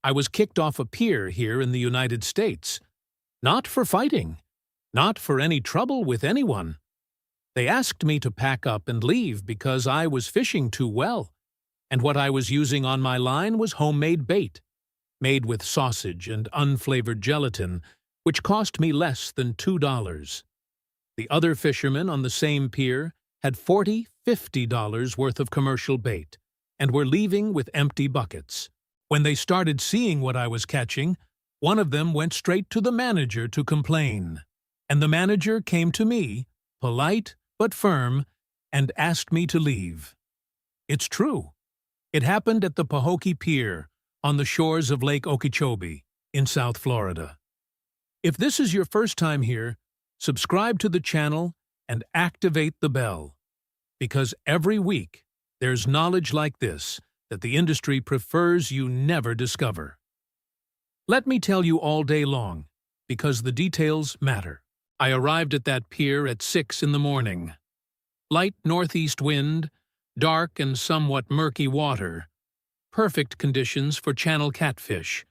I was kicked off a pier here in the United States. Not for fighting. Not for any trouble with anyone. They asked me to pack up and leave because I was fishing too well, and what I was using on my line was homemade bait, made with sausage and unflavored gelatin, which cost me less than $2. The other fishermen on the same pier had $40, $50 worth of commercial bait, and were leaving with empty buckets. When they started seeing what I was catching, one of them went straight to the manager to complain. And the manager came to me, polite but firm, and asked me to leave. It's true. It happened at the Pahokee Pier on the shores of Lake Okeechobee in South Florida. If this is your first time here, subscribe to the channel and activate the bell, because every week there's knowledge like this that the industry prefers you never discover. Let me tell you all day long, because the details matter. I arrived at that pier at 6 in the morning. Light northeast wind, dark and somewhat murky water. Perfect conditions for channel catfish,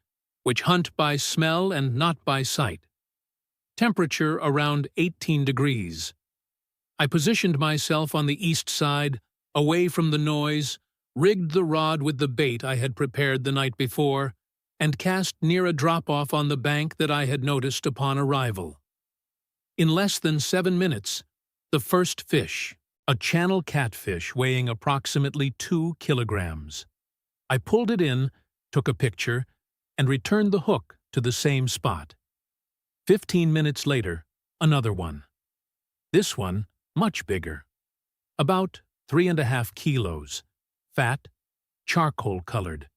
which hunt by smell and not by sight. Temperature around 18 degrees. I positioned myself on the east side, away from the noise, rigged the rod with the bait I had prepared the night before, and cast near a drop-off on the bank that I had noticed upon arrival. In less than 7 minutes, the first fish, a channel catfish weighing approximately 2 kilograms. I pulled it in, took a picture, and returned the hook to the same spot. 15 minutes later, another one. This one, much bigger. About 3.5 kilos, fat, charcoal-colored.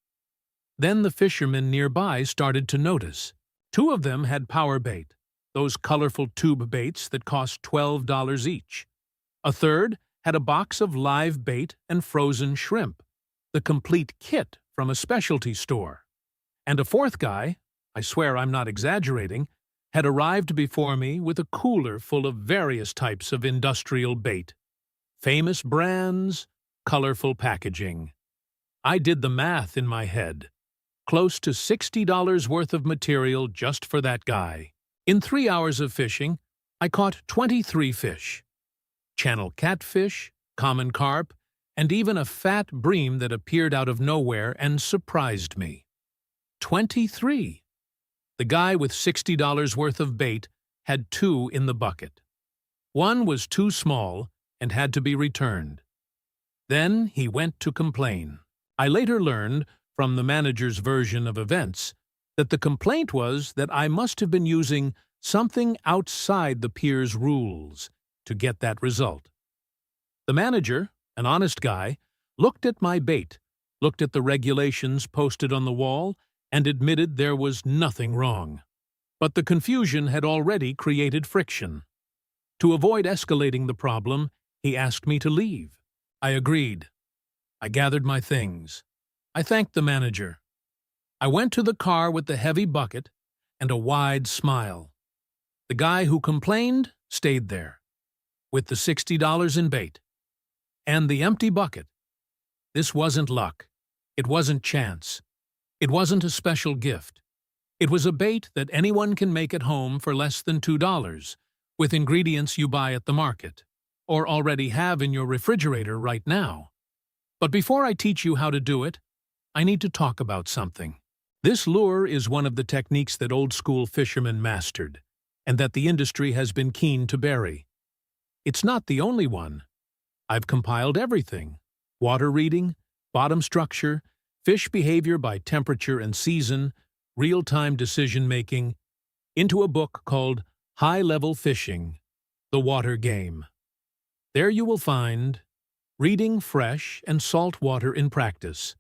Then the fishermen nearby started to notice. 2 of them had power bait, those colorful tube baits that cost $12 each. A third had a box of live bait and frozen shrimp, the complete kit from a specialty store. And a fourth guy, I swear I'm not exaggerating, had arrived before me with a cooler full of various types of industrial bait. Famous brands, colorful packaging. I did the math in my head. Close to $60 worth of material just for that guy. In 3 hours of fishing, I caught 23 fish. Channel catfish, common carp, and even a fat bream that appeared out of nowhere and surprised me. 23! The guy with $60 worth of bait had 2 in the bucket. One was too small and had to be returned. Then he went to complain. I later learned, from the manager's version of events, that the complaint was that I must have been using something outside the pier's rules to get that result. The manager, an honest guy, looked at my bait, looked at the regulations posted on the wall, and admitted there was nothing wrong. But the confusion had already created friction. To avoid escalating the problem, he asked me to leave. I agreed. I gathered my things. I thanked the manager. I went to the car with the heavy bucket and a wide smile. The guy who complained stayed there, with the $60 in bait. And the empty bucket. This wasn't luck. It wasn't chance. It wasn't a special gift. It was a bait that anyone can make at home for less than $2, with ingredients you buy at the market, or already have in your refrigerator right now. But before I teach you how to do it, I need to talk about something. This lure is one of the techniques that old-school fishermen mastered, and that the industry has been keen to bury. It's not the only one. I've compiled everything: water reading, bottom structure, fish behavior by temperature and season, real-time decision-making, into a book called High-Level Fishing: The Water Game. There you will find reading fresh and salt water in practice,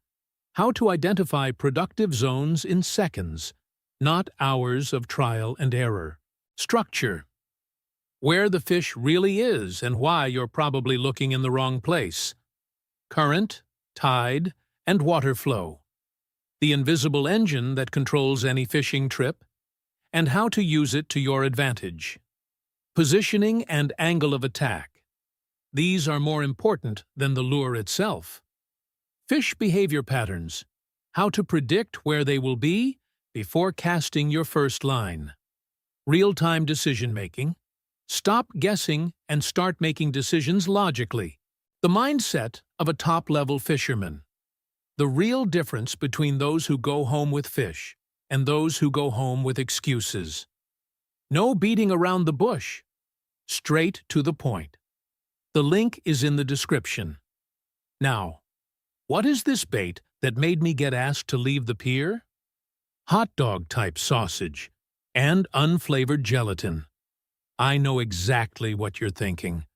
how to identify productive zones in seconds, not hours of trial and error, structure, where the fish really is and why you're probably looking in the wrong place, current, tide, and water flow, the invisible engine that controls any fishing trip, and how to use it to your advantage, positioning and angle of attack. These are more important than the lure itself. Fish behavior patterns, how to predict where they will be before casting your first line. Real-time decision-making. Stop guessing and start making decisions logically. The mindset of a top-level fisherman. The real difference between those who go home with fish and those who go home with excuses. No beating around the bush. Straight to the point. The link is in the description. Now, what is this bait that made me get asked to leave the pier? Hot dog-type sausage and unflavored gelatin. I know exactly what you're thinking.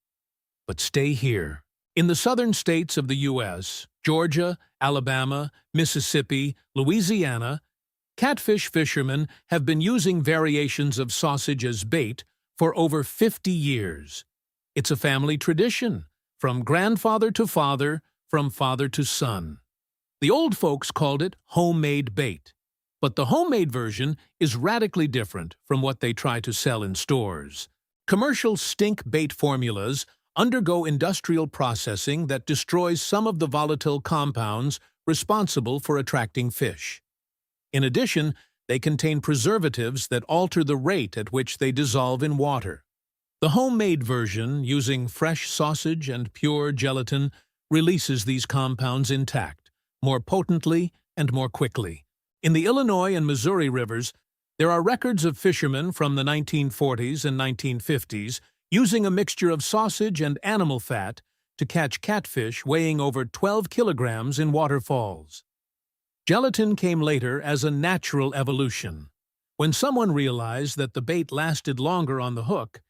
But stay here. In the southern states of the U.S., Georgia, Alabama, Mississippi, Louisiana, catfish fishermen have been using variations of sausage as bait for over 50 years. It's a family tradition, from grandfather to father, from father to son. The old folks called it homemade bait, but the homemade version is radically different from what they try to sell in stores. Commercial stink bait formulas undergo industrial processing that destroys some of the volatile compounds responsible for attracting fish. In addition, they contain preservatives that alter the rate at which they dissolve in water. The homemade version, using fresh sausage and pure gelatin, releases these compounds intact, more potently and more quickly. In the Illinois and Missouri rivers, there are records of fishermen from the 1940s and 1950s using a mixture of sausage and animal fat to catch catfish weighing over 12 kilograms in waterfalls. Gelatin came later as a natural evolution, when someone realized that the bait lasted longer on the hook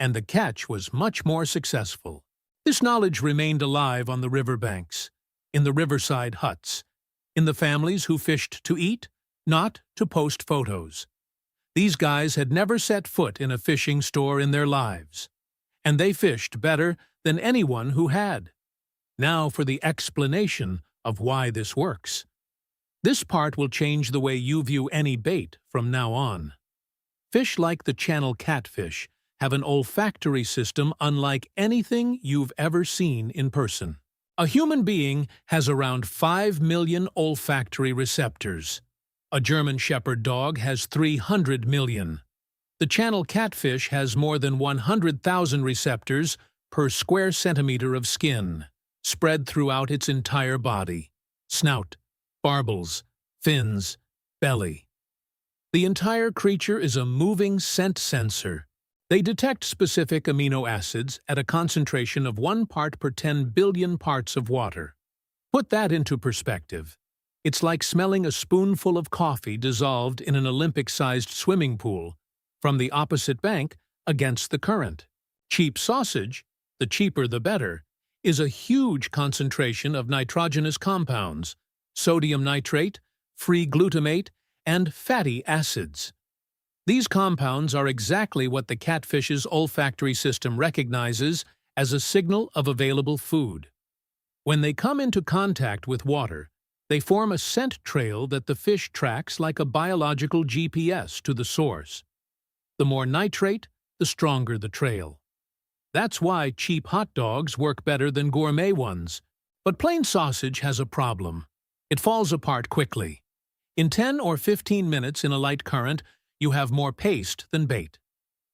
and the catch was much more successful. This knowledge remained alive on the riverbanks, in the riverside huts, in the families who fished to eat, not to post photos. These guys had never set foot in a fishing store in their lives, and they fished better than anyone who had. Now for the explanation of why this works. This part will change the way you view any bait from now on. Fish like the channel catfish have an olfactory system unlike anything you've ever seen in person. A human being has around 5 million olfactory receptors. A German Shepherd dog has 300 million. The channel catfish has more than 100,000 receptors per square centimeter of skin, spread throughout its entire body. Snout, barbels, fins, belly. The entire creature is a moving scent sensor. They detect specific amino acids at a concentration of 1 part per 10 billion parts of water. Put that into perspective. It's like smelling a spoonful of coffee dissolved in an Olympic-sized swimming pool from the opposite bank against the current. Cheap sausage, the cheaper the better, is a huge concentration of nitrogenous compounds, sodium nitrate, free glutamate, and fatty acids. These compounds are exactly what the catfish's olfactory system recognizes as a signal of available food. When they come into contact with water, they form a scent trail that the fish tracks like a biological GPS to the source. The more nitrate, the stronger the trail. That's why cheap hot dogs work better than gourmet ones. But plain sausage has a problem. It falls apart quickly. In 10 or 15 minutes in a light current, you have more paste than bait.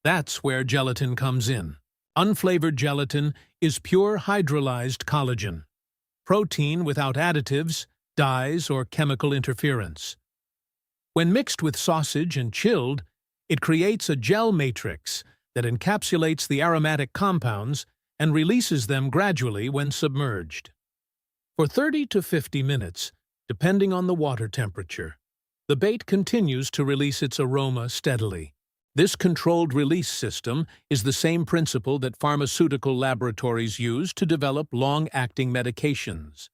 That's where gelatin comes in. Unflavored gelatin is pure hydrolyzed collagen. Protein without additives, dyes, or chemical interference. When mixed with sausage and chilled, it creates a gel matrix that encapsulates the aromatic compounds and releases them gradually when submerged. For 30 to 50 minutes, depending on the water temperature, the bait continues to release its aroma steadily. This controlled release system is the same principle that pharmaceutical laboratories use to develop long-acting medications.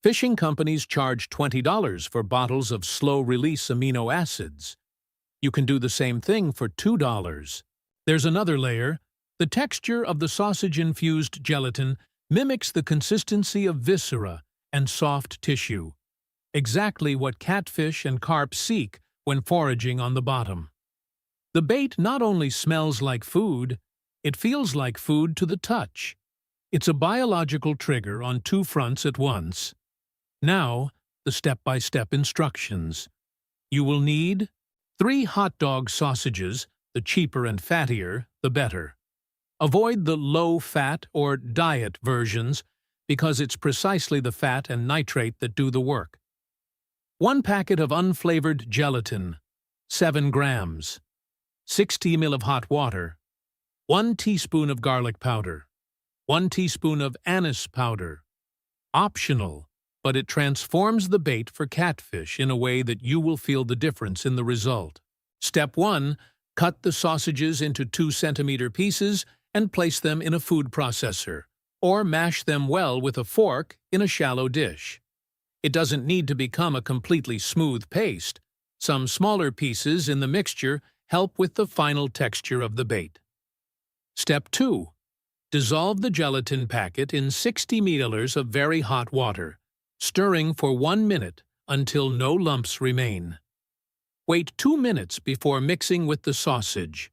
Fishing companies charge $20 for bottles of slow-release amino acids. You can do the same thing for $2. There's another layer. The texture of the sausage-infused gelatin mimics the consistency of viscera and soft tissue, exactly what catfish and carp seek when foraging on the bottom. The bait not only smells like food, it feels like food to the touch. It's a biological trigger on 2 fronts at once. Now, the step-by-step instructions. You will need 3 hot dog sausages, the cheaper and fattier, the better. Avoid the low-fat or diet versions because it's precisely the fat and nitrate that do the work. 1 packet of unflavored gelatin, 7 grams. 60 ml of hot water. 1 teaspoon of garlic powder. 1 teaspoon of anise powder. Optional, but it transforms the bait for catfish in a way that you will feel the difference in the result. Step 1. Cut the sausages into 2-centimeter pieces and place them in a food processor, or mash them well with a fork in a shallow dish. It doesn't need to become a completely smooth paste. Some smaller pieces in the mixture help with the final texture of the bait. Step 2. Dissolve the gelatin packet in 60 milliliters of very hot water, stirring for 1 minute until no lumps remain. Wait 2 minutes before mixing with the sausage.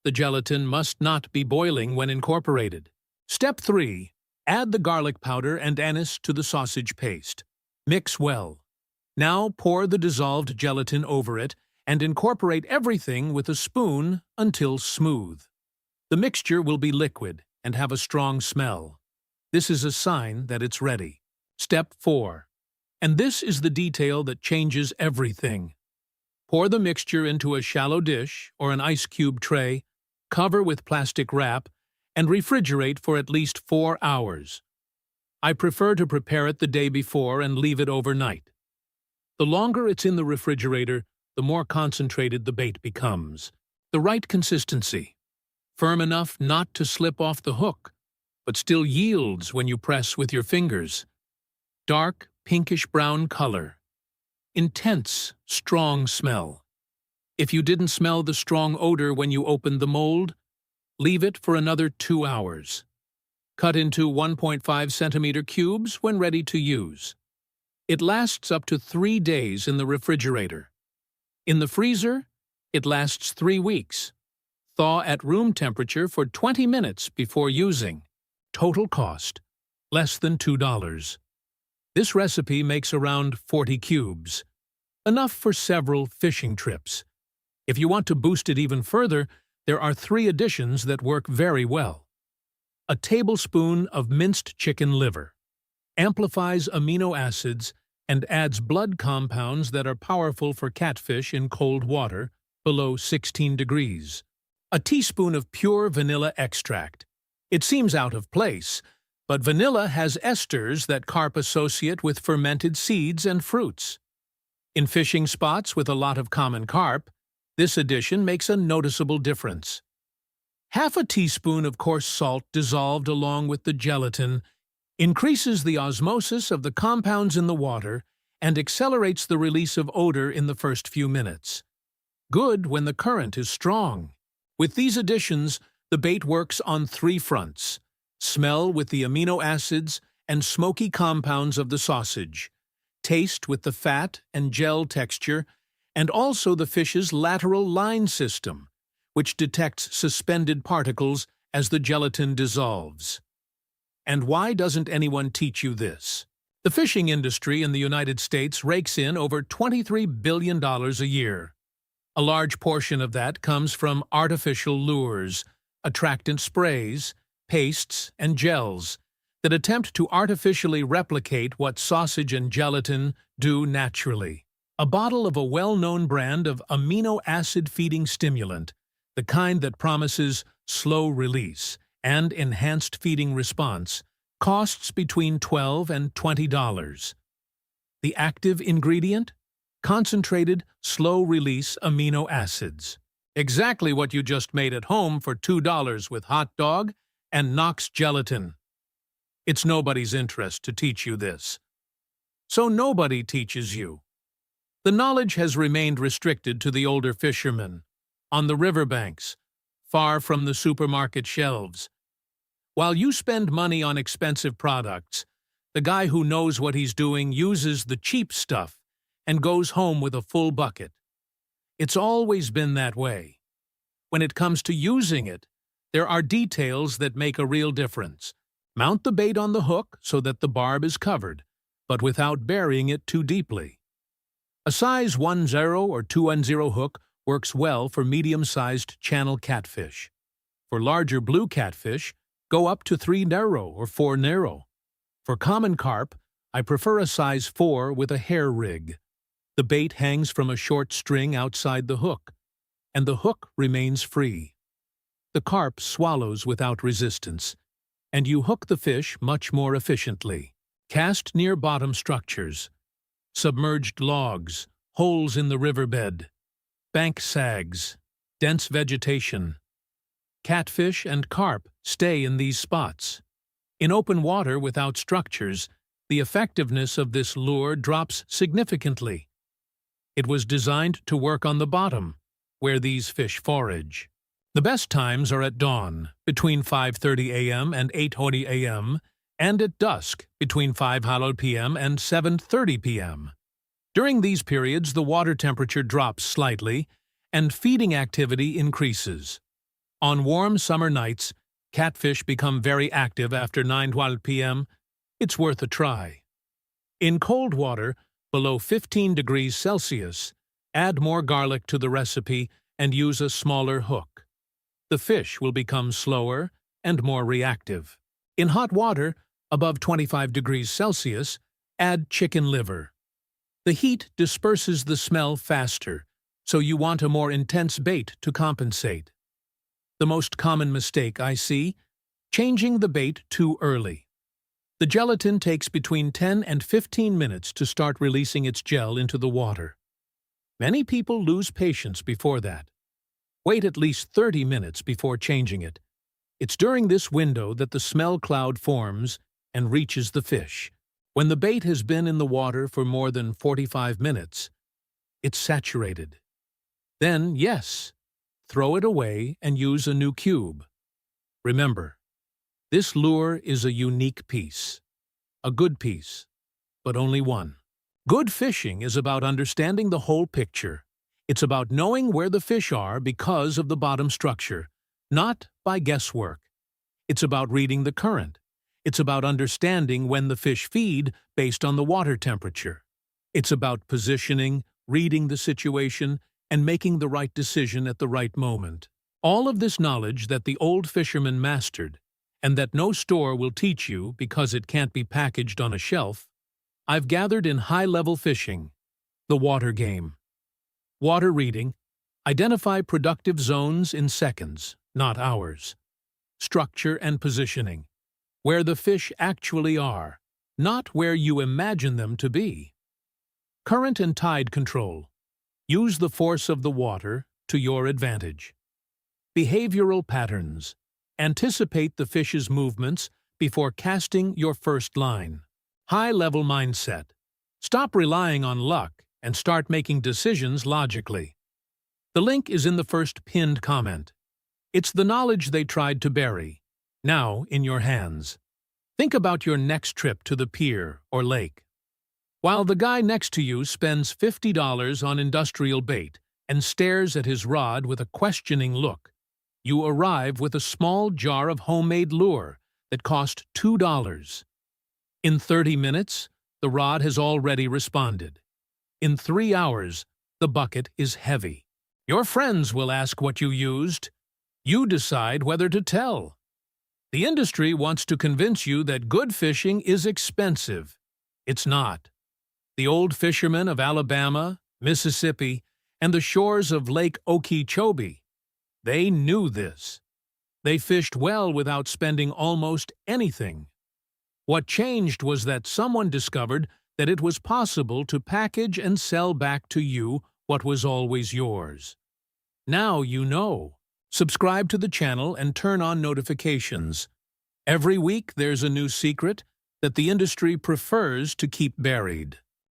The gelatin must not be boiling when incorporated. Step 3. Add the garlic powder and anise to the sausage paste. Mix well. Now pour the dissolved gelatin over it and incorporate everything with a spoon until smooth. The mixture will be liquid and have a strong smell. This is a sign that it's ready. Step 4. And this is the detail that changes everything. Pour the mixture into a shallow dish or an ice cube tray, cover with plastic wrap, and refrigerate for at least 4 hours. I prefer to prepare it the day before and leave it overnight. The longer it's in the refrigerator, the more concentrated the bait becomes. The right consistency. Firm enough not to slip off the hook, but still yields when you press with your fingers. Dark, pinkish-brown color. Intense, strong smell. If you didn't smell the strong odor when you opened the mold, leave it for another 2 hours. Cut into 1.5 centimeter cubes when ready to use. It lasts up to 3 days in the refrigerator. In the freezer, it lasts 3 weeks. Thaw at room temperature for 20 minutes before using. Total cost, less than $2. This recipe makes around 40 cubes. Enough for several fishing trips. If you want to boost it even further, there are 3 additions that work very well. A tablespoon of minced chicken liver. Amplifies amino acids and adds blood compounds that are powerful for catfish in cold water below 16 degrees. A teaspoon of pure vanilla extract. It seems out of place, but vanilla has esters that carp associate with fermented seeds and fruits. In fishing spots with a lot of common carp, this addition makes a noticeable difference. Half a teaspoon of coarse salt dissolved along with the gelatin increases the osmosis of the compounds in the water and accelerates the release of odor in the first few minutes. Good when the current is strong. With these additions, the bait works on 3 fronts: smell with the amino acids and smoky compounds of the sausage, taste with the fat and gel texture, and also the fish's lateral line system, which detects suspended particles as the gelatin dissolves. And why doesn't anyone teach you this? The fishing industry in the United States rakes in over $23 billion a year. A large portion of that comes from artificial lures, attractant sprays, pastes, and gels that attempt to artificially replicate what sausage and gelatin do naturally. A bottle of a well-known brand of amino acid-feeding stimulant, the kind that promises slow release and enhanced feeding response, costs between $12 and $20. The active ingredient? Concentrated, slow-release amino acids. Exactly what you just made at home for $2 with hot dog and Knox gelatin. It's nobody's interest to teach you this. So nobody teaches you. The knowledge has remained restricted to the older fishermen, on the riverbanks, far from the supermarket shelves. While you spend money on expensive products, the guy who knows what he's doing uses the cheap stuff and goes home with a full bucket. It's always been that way. When it comes to using it, there are details that make a real difference. Mount the bait on the hook so that the barb is covered, but without burying it too deeply. A size 1-0 or 2-0 hook works well for medium-sized channel catfish. For larger blue catfish, go up to 3-0 or 4-0. For common carp, I prefer a size 4 with a hair rig. The bait hangs from a short string outside the hook, and the hook remains free. The carp swallows without resistance, and you hook the fish much more efficiently. Cast near bottom structures, submerged logs, holes in the riverbed, bank sags, dense vegetation. Catfish and carp stay in these spots. In open water without structures, the effectiveness of this lure drops significantly. It was designed to work on the bottom, where these fish forage. The best times are at dawn, between 5:30 a.m. and 8:20 a.m., and at dusk, between 5:00 p.m. and 7:30 p.m. During these periods, the water temperature drops slightly, and feeding activity increases. On warm summer nights, catfish become very active after 9:00 p.m. It's worth a try. In cold water, below 15 degrees Celsius, add more garlic to the recipe and use a smaller hook. The fish will become slower and more reactive. In hot water, above 25 degrees Celsius, add chicken liver. The heat disperses the smell faster, so you want a more intense bait to compensate. The most common mistake I see: changing the bait too early. The gelatin takes between 10 and 15 minutes to start releasing its gel into the water. Many people lose patience before that. Wait at least 30 minutes before changing it. It's during this window that the smell cloud forms and reaches the fish. When the bait has been in the water for more than 45 minutes, it's saturated. Then, yes, throw it away and use a new cube. Remember, this lure is a unique piece. A good piece, but only one. Good fishing is about understanding the whole picture. It's about knowing where the fish are because of the bottom structure, not by guesswork. It's about reading the current. It's about understanding when the fish feed based on the water temperature. It's about positioning, reading the situation, and making the right decision at the right moment. All of this knowledge that the old fishermen mastered, and that no store will teach you because it can't be packaged on a shelf, I've gathered in high-level fishing, the water game. Water reading: identify productive zones in seconds, not hours. Structure and positioning: where the fish actually are, not where you imagine them to be. Current and tide control: use the force of the water to your advantage. Behavioral patterns: anticipate the fish's movements before casting your first line. High-level mindset: stop relying on luck and start making decisions logically. The link is in the first pinned comment. It's the knowledge they tried to bury, now in your hands. Think about your next trip to the pier or lake. While the guy next to you spends $50 on industrial bait and stares at his rod with a questioning look, you arrive with a small jar of homemade lure that cost $2. In 30 minutes, the rod has already responded. In 3 hours, the bucket is heavy. Your friends will ask what you used. You decide whether to tell. The industry wants to convince you that good fishing is expensive. It's not. The old fishermen of Alabama, Mississippi, and the shores of Lake Okeechobee, they knew this. They fished well without spending almost anything. What changed was that someone discovered that it was possible to package and sell back to you what was always yours. Now you know. Subscribe to the channel and turn on notifications. Every week there's a new secret that the industry prefers to keep buried.